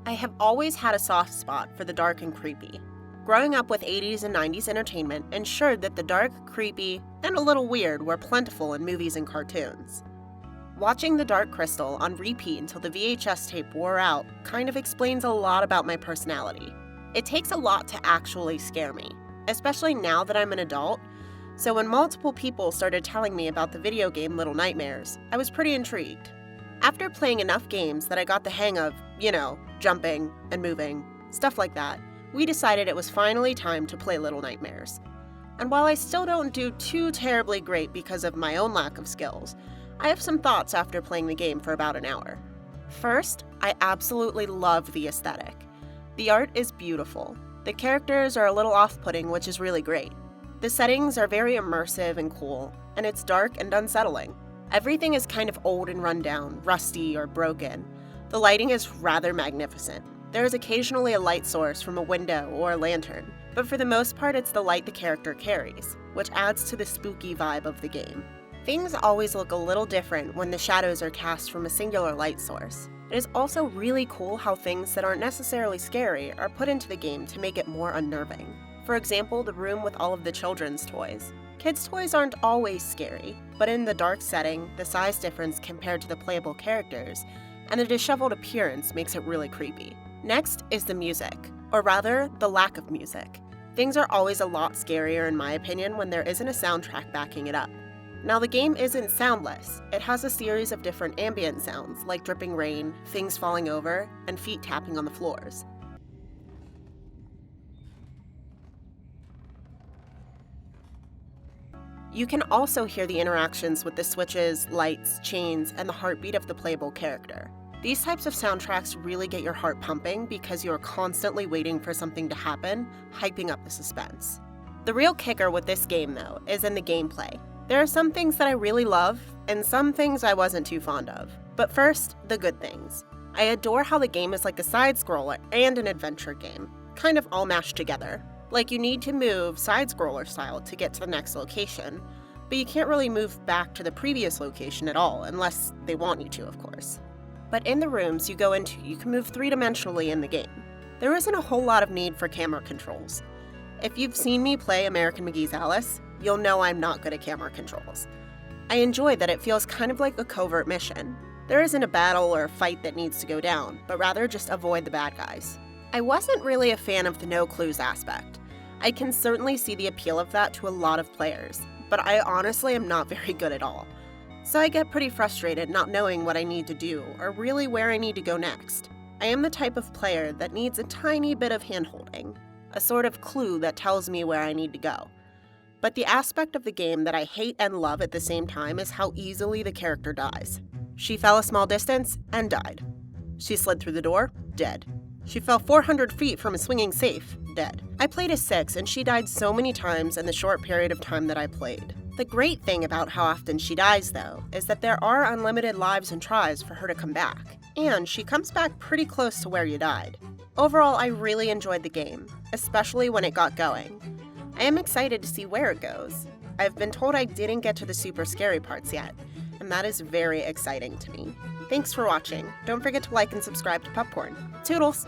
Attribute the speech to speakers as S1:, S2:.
S1: I have always had a soft spot for the dark and creepy. Growing up with 80s and 90s entertainment ensured that the dark, creepy, and a little weird were plentiful in movies and cartoons. Watching The Dark Crystal on repeat until the VHS tape wore out kind of explains a lot about my personality. It takes a lot to actually scare me, especially now that I'm an adult, so when multiple people started telling me about the video game Little Nightmares, I was pretty intrigued. After playing enough games that I got the hang of, jumping and moving, stuff like that, we decided it was finally time to play Little Nightmares. And while I still don't do too terribly great because of my own lack of skills, I have some thoughts after playing the game for about an hour. First, I absolutely love the aesthetic. The art is beautiful. The characters are a little off-putting, which is really great. The settings are very immersive and cool, and it's dark and unsettling. Everything is kind of old and run down, rusty or broken. The lighting is rather magnificent. There is occasionally a light source from a window or a lantern, but for the most part it's the light the character carries, which adds to the spooky vibe of the game. Things always look a little different when the shadows are cast from a singular light source. It is also really cool how things that aren't necessarily scary are put into the game to make it more unnerving. For example, the room with all of the children's toys. Kids' toys aren't always scary, but in the dark setting, the size difference compared to the playable characters, and the disheveled appearance makes it really creepy. Next is the music, or rather, the lack of music. Things are always a lot scarier in my opinion when there isn't a soundtrack backing it up. Now the game isn't soundless. It has a series of different ambient sounds like dripping rain, things falling over, and feet tapping on the floors. You can also hear the interactions with the switches, lights, chains, and the heartbeat of the playable character. These types of soundtracks really get your heart pumping because you are constantly waiting for something to happen, hyping up the suspense. The real kicker with this game, though, is in the gameplay. There are some things that I really love, and some things I wasn't too fond of. But first, the good things. I adore how the game is like a side-scroller and an adventure game, kind of all mashed together. Like you need to move side-scroller style to get to the next location, but you can't really move back to the previous location at all, unless they want you to, of course. But in the rooms you go into, you can move three-dimensionally in the game. There isn't a whole lot of need for camera controls. If you've seen me play American McGee's Alice, you'll know I'm not good at camera controls. I enjoy that it feels kind of like a covert mission. There isn't a battle or a fight that needs to go down, but rather just avoid the bad guys. I wasn't really a fan of the no clues aspect. I can certainly see the appeal of that to a lot of players, but I honestly am not very good at all. So I get pretty frustrated not knowing what I need to do or really where I need to go next. I am the type of player that needs a tiny bit of hand-holding, a sort of clue that tells me where I need to go. But the aspect of the game that I hate and love at the same time is how easily the character dies. She fell a small distance and died. She slid through the door, dead. She fell 400 feet from a swinging safe, dead. I played as 6 and she died so many times in the short period of time that I played. The great thing about how often she dies, though, is that there are unlimited lives and tries for her to come back, and she comes back pretty close to where you died. Overall, I really enjoyed the game, especially when it got going. I am excited to see where it goes. I've been told I didn't get to the super scary parts yet, and that is very exciting to me. Thanks for watching. Don't forget to like and subscribe to Pupcorn. Toodles!